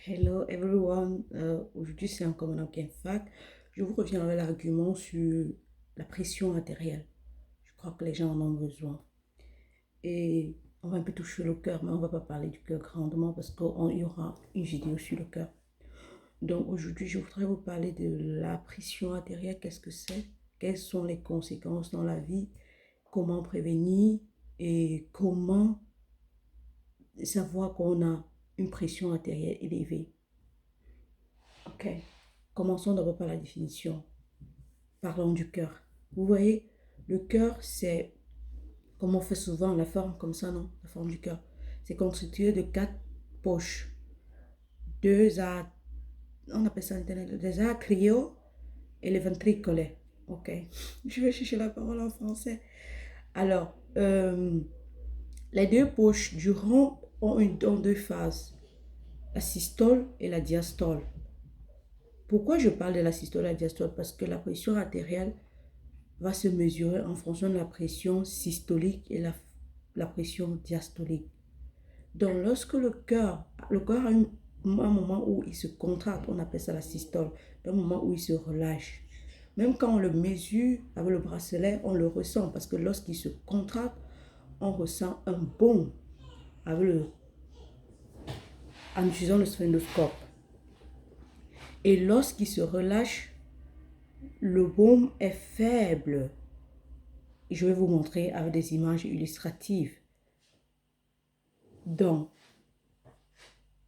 Hello everyone. Aujourd'hui, c'est encore mon Game Fact. Je vous reviens avec l'argument sur la pression artérielle. Je crois que les gens en ont besoin. Et on va un peu toucher le cœur, mais on ne va pas parler du cœur grandement parce qu'il y aura une vidéo sur le cœur. Donc aujourd'hui, je voudrais vous parler de la pression artérielle. Qu'est-ce que c'est? Quelles sont les conséquences dans la vie? Comment prévenir? Et comment savoir qu'on a une pression artérielle élevée? Ok, commençons d'abord par la définition. Parlons du cœur. Vous voyez, le cœur, c'est, comme on fait souvent, la forme comme ça, non? La forme du cœur. C'est constitué de quatre poches. Deux à, on appelle ça des atriaux et les ventriculés. Ok, je vais chercher la parole en français. Alors, les deux poches du rond ont deux phases, la systole et la diastole. Pourquoi je parle de la systole et la diastole? Parce que la pression artérielle va se mesurer en fonction de la pression systolique et la pression diastolique. Donc, lorsque le cœur a un moment où il se contracte, on appelle ça la systole, un moment où il se relâche. Même quand on le mesure avec le bracelet, on le ressent parce que lorsqu'il se contracte, on ressent un bond en utilisant le sphènoscope. Et lorsqu'il se relâche, le baume est faible. Je vais vous montrer avec des images illustratives. Donc,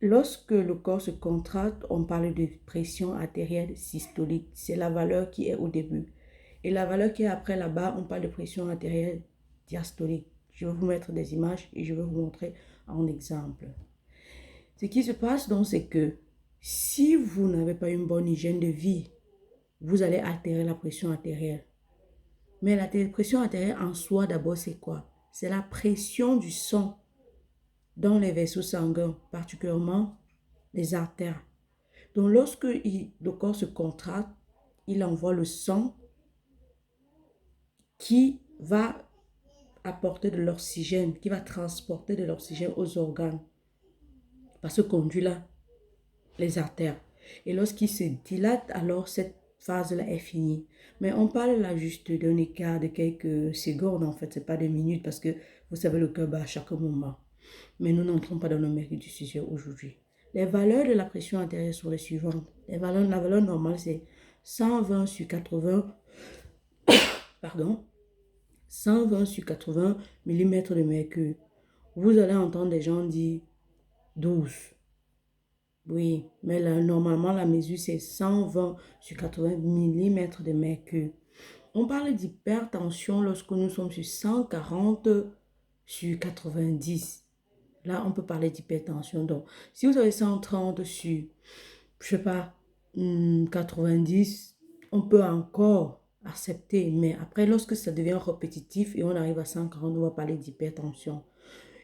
lorsque le corps se contracte, on parle de pression artérielle systolique. C'est la valeur qui est au début. Et la valeur qui est après là-bas, on parle de pression artérielle diastolique. Je vais vous mettre des images et je vais vous montrer en exemple. Ce qui se passe donc, c'est que si vous n'avez pas une bonne hygiène de vie, vous allez altérer la pression artérielle. Mais la pression artérielle en soi, d'abord, c'est quoi? C'est la pression du sang dans les vaisseaux sanguins, particulièrement les artères. Donc, lorsque le corps se contracte, il envoie le sang qui va apporter de l'oxygène, qui va transporter de l'oxygène aux organes, par ce conduit-là, les artères. Et lorsqu'il se dilate, alors cette phase-là est finie. Mais on parle là juste d'un écart de quelques secondes, en fait, c'est pas des minutes, parce que vous savez, le cœur bat à chaque moment. Mais nous n'entrons pas dans le mérite du sujet aujourd'hui. Les valeurs de la pression artérielle sont les suivantes. La valeur normale, c'est 120 sur 80, pardon, 120 sur 80 mm de mercure. Vous allez entendre des gens dire 12. Oui, mais là, normalement, la mesure, c'est 120 sur 80 mm de mercure. On parle d'hypertension lorsque nous sommes sur 140 sur 90. Là, on peut parler d'hypertension. Donc, si vous avez 130 sur, je sais pas, 90, on peut encore accepter. Mais après, lorsque ça devient répétitif et on arrive à 140, on va parler d'hypertension.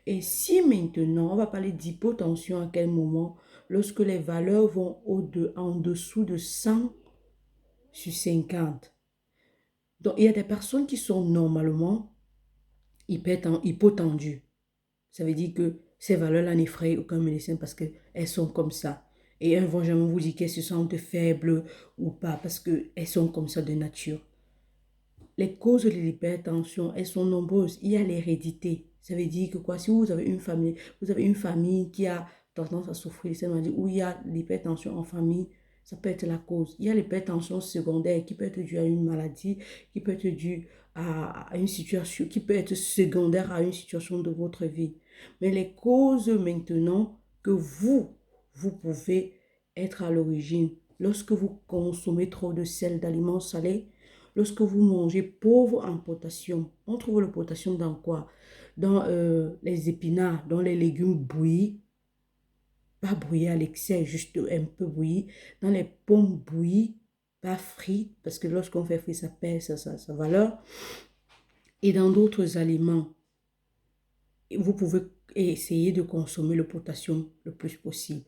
Et si maintenant, on va parler d'hypotension à quel moment? Lorsque les valeurs vont en dessous de 100 sur 50. Donc, il y a des personnes qui sont normalement hypotendues. Ça veut dire que ces valeurs-là n'effrayent aucun médecin parce qu'elles sont comme ça. Et elles ne vont jamais vous dire qu'elles se sentent faibles ou pas parce qu'elles sont comme ça de nature. Les causes de l'hypertension, elles sont nombreuses. Il y a l'hérédité. Ça veut dire que quoi, si vous avez une famille qui a tendance à souffrir de cette maladie, ou il y a l'hypertension en famille, ça peut être la cause. Il y a l'hypertension secondaire qui peut être due à une maladie, qui peut être due à une situation, qui peut être secondaire à une situation de votre vie. Mais les causes maintenant que vous pouvez être à l'origine, lorsque vous consommez trop de sel, d'aliments salés, lorsque vous mangez pauvre en potassium, on trouve le potassium dans quoi? Dans les épinards, dans les légumes bouillis, pas bouillis à l'excès, juste un peu bouillis, dans les pommes bouillies, pas frites, parce que lorsqu'on fait frit, ça perd sa valeur, et dans d'autres aliments. Vous pouvez essayer de consommer le potassium le plus possible.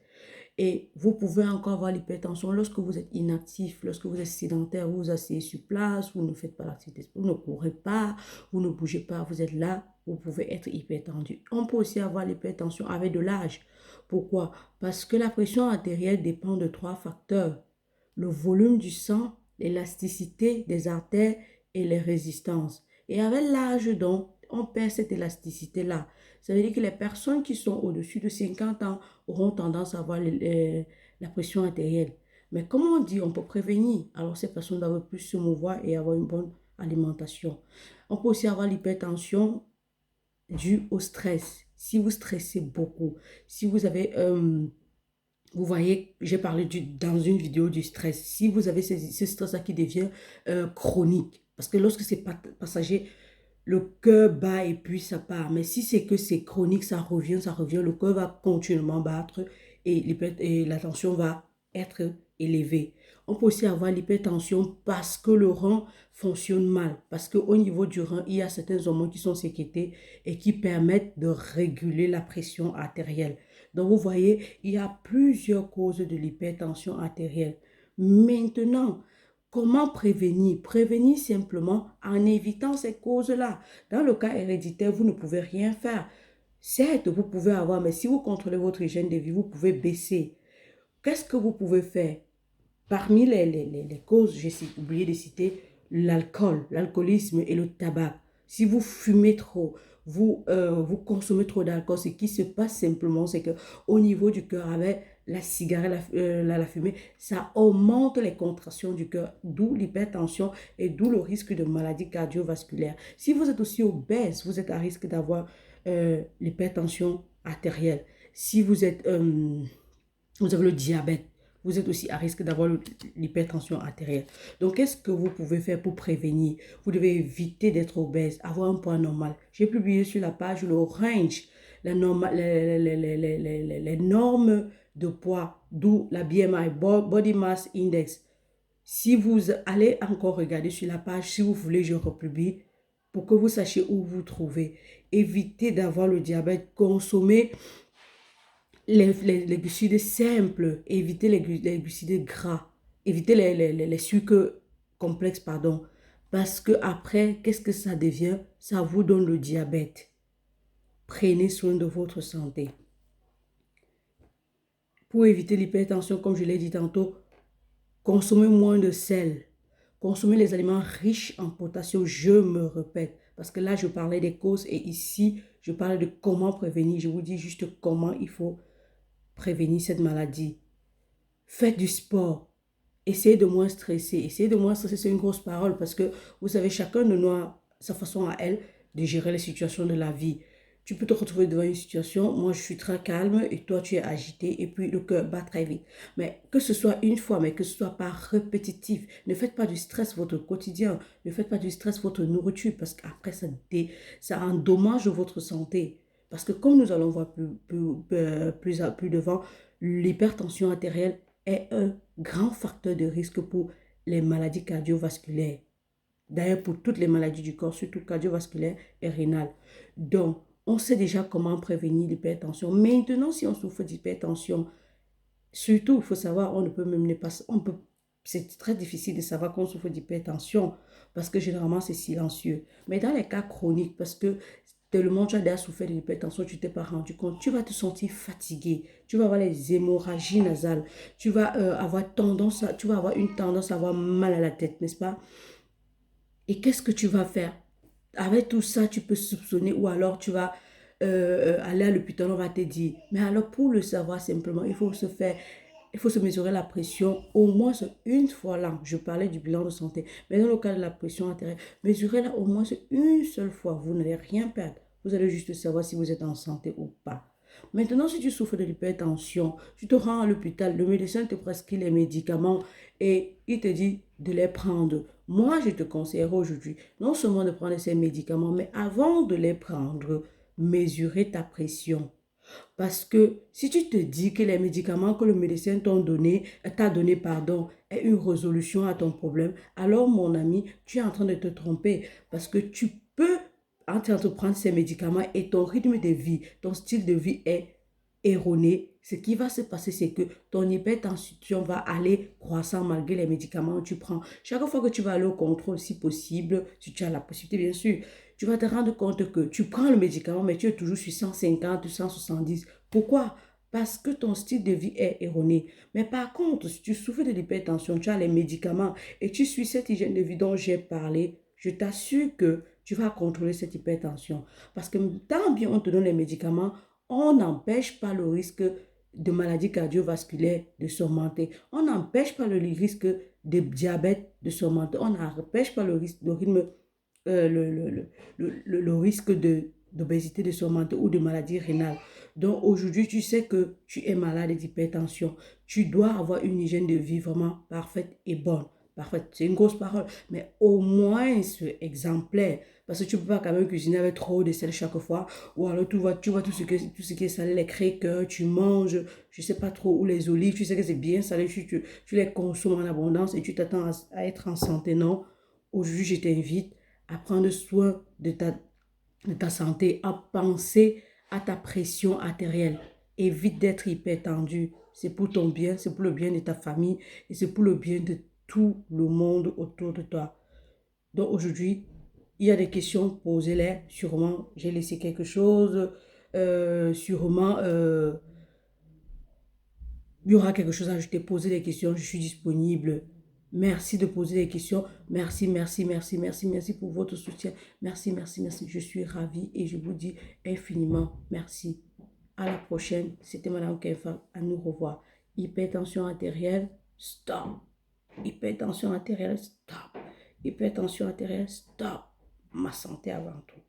Et vous pouvez encore avoir l'hypertension lorsque vous êtes inactif, lorsque vous êtes sédentaire, vous vous asseyez sur place, vous ne faites pas l'activité, vous ne courez pas, vous ne bougez pas, vous êtes là, vous pouvez être hypertendu. On peut aussi avoir l'hypertension avec de l'âge. Pourquoi? Parce que la pression artérielle dépend de trois facteurs: le volume du sang, l'élasticité des artères et les résistances. Et avec l'âge, donc, on perd cette élasticité-là. Ça veut dire que les personnes qui sont au-dessus de 50 ans auront tendance à avoir la pression artérielle. Mais comme on dit, on peut prévenir. Alors ces personnes doivent plus se mouvoir et avoir une bonne alimentation. On peut aussi avoir l'hypertension due au stress. Si vous stressez beaucoup, si vous avez vous voyez, j'ai parlé dans une vidéo du stress. Si vous avez ce stress-là qui devient chronique, parce que lorsque c'est passager, le cœur bat et puis ça part. Mais si c'est que c'est chronique, ça revient, le cœur va continuellement battre et la tension va être élevée. On peut aussi avoir l'hypertension parce que le rein fonctionne mal. Parce qu'au niveau du rein, il y a certains hormones qui sont sécrétées et qui permettent de réguler la pression artérielle. Donc, vous voyez, il y a plusieurs causes de l'hypertension artérielle. Maintenant, comment prévenir? Prévenir simplement en évitant ces causes-là. Dans le cas héréditaire, vous ne pouvez rien faire. Certes, vous pouvez avoir, mais si vous contrôlez votre hygiène de vie, vous pouvez baisser. Qu'est-ce que vous pouvez faire? Parmi les causes, j'ai oublié de citer l'alcool, l'alcoolisme et le tabac. Si vous fumez trop, vous consommez trop d'alcool, ce qui se passe simplement, c'est que au niveau du cœur, avec la cigarette, la fumée, ça augmente les contractions du cœur, d'où l'hypertension et d'où le risque de maladies cardiovasculaires. Si vous êtes aussi obèse, vous êtes à risque d'avoir l'hypertension artérielle. Si vous avez le diabète, vous êtes aussi à risque d'avoir l'hypertension artérielle. Donc, qu'est-ce que vous pouvez faire pour prévenir? Vous devez éviter d'être obèse, avoir un poids normal. J'ai publié sur la page le range, les normes de poids, d'où la BMI, Body Mass Index. Si vous allez encore regarder sur la page, si vous voulez, je republie pour que vous sachiez où vous trouvez. Évitez d'avoir le diabète, consommer les glucides simples, éviter les glucides gras, éviter les sucres complexes, pardon. Parce que après, qu'est-ce que ça devient? Ça vous donne le diabète. Prenez soin de votre santé. Pour éviter l'hypertension, comme je l'ai dit tantôt, consommez moins de sel. Consommez les aliments riches en potassium, je me répète. Parce que là, je parlais des causes et ici, je parle de comment prévenir. Je vous dis juste comment il faut prévenir cette maladie. Faites du sport. Essayez de moins stresser. Essayez de moins stresser, c'est une grosse parole parce que vous savez, chacun de nous a sa façon à elle de gérer les situations de la vie. Tu peux te retrouver devant une situation, moi je suis très calme et toi tu es agité et puis le cœur bat très vite. Mais que ce soit une fois, mais que ce soit pas répétitif. Ne faites pas du stress votre quotidien. Ne faites pas du stress votre nourriture parce qu'après ça endommage votre santé. Parce que comme nous allons voir plus devant, l'hypertension artérielle est un grand facteur de risque pour les maladies cardiovasculaires. D'ailleurs, pour toutes les maladies du corps, surtout cardiovasculaires et rénales. Donc, on sait déjà comment prévenir l'hypertension. Maintenant, si on souffre d'hypertension, surtout, il faut savoir, on ne peut même pas, c'est très difficile de savoir qu'on souffre d'hypertension parce que généralement, c'est silencieux. Mais dans les cas chroniques, parce que tellement tu as déjà souffert de l'hypertension, tu ne t'es pas rendu compte, tu vas te sentir fatigué, tu vas avoir les hémorragies nasales, tu vas tu vas avoir une tendance à avoir mal à la tête, n'est-ce pas? Et qu'est-ce que tu vas faire? Avec tout ça, tu peux soupçonner ou alors tu vas aller à l'hôpital, on va te dire. Mais alors pour le savoir simplement, il faut se mesurer la pression au moins une fois là. Je parlais du bilan de santé. Mais dans le cas de la pression artérielle, mesurez-la au moins une seule fois. Vous n'allez rien perdre. Vous allez juste savoir si vous êtes en santé ou pas. Maintenant, si tu souffres de l'hypertension, tu te rends à l'hôpital, le médecin te prescrit les médicaments et il te dit de les prendre. Moi, je te conseillerais aujourd'hui non seulement de prendre ces médicaments, mais avant de les prendre, mesurer ta pression. Parce que si tu te dis que les médicaments que le médecin t'a donné, pardon, est une résolution à ton problème, alors mon ami, tu es en train de te tromper. Parce que tu peux en train de prendre ces médicaments et ton rythme de vie, ton style de vie est erroné. Ce qui va se passer, c'est que ton hypertension va aller croissant malgré les médicaments que tu prends. Chaque fois que tu vas aller au contrôle, si possible, si tu as la possibilité, bien sûr, tu vas te rendre compte que tu prends le médicament, mais tu es toujours sur 150, 170. Pourquoi? parce que ton style de vie est erroné. Mais par contre, si tu souffres de l'hypertension, tu as les médicaments et tu suis cette hygiène de vie dont j'ai parlé, je t'assure que tu vas contrôler cette hypertension. Parce que tant bien on te donne les médicaments, on n'empêche pas le risque de maladies cardiovasculaires de s'augmenter. On n'empêche pas le risque de diabète de s'augmenter. On n'empêche pas le risque, le risque d'obésité de s'augmenter ou de maladie rénale. Donc aujourd'hui, tu sais que tu es malade d'hypertension. Tu dois avoir une hygiène de vie vraiment parfaite et bonne. Parfaite, c'est une grosse parole, mais au moins exemplaire. Parce que tu ne peux pas quand même cuisiner avec trop de sel chaque fois. Ou alors tu vois tout ce qui est salé, les crackers, tu manges, je ne sais pas trop, ou les olives, tu sais que c'est bien salé, tu les consommes en abondance et tu t'attends à être en santé. Non, aujourd'hui, je t'invite à prendre soin de ta santé, à penser à ta pression artérielle. Évite d'être hyper tendu. C'est pour ton bien, c'est pour le bien de ta famille et c'est pour le bien de tout le monde autour de toi. Donc aujourd'hui, il y a des questions, posez-les. Sûrement, j'ai laissé quelque chose. Sûrement, il y aura quelque chose à ajouter. Posez des questions, je suis disponible. Merci de poser des questions. Merci, merci, merci, merci, merci pour votre soutien. Merci, merci, merci. Je suis ravie et je vous dis infiniment merci. À la prochaine. C'était Madame Kefa. À nous revoir. Hypertension artérielle, stop. Hypertension artérielle, stop. Hypertension artérielle, stop. Ma santé avant tout.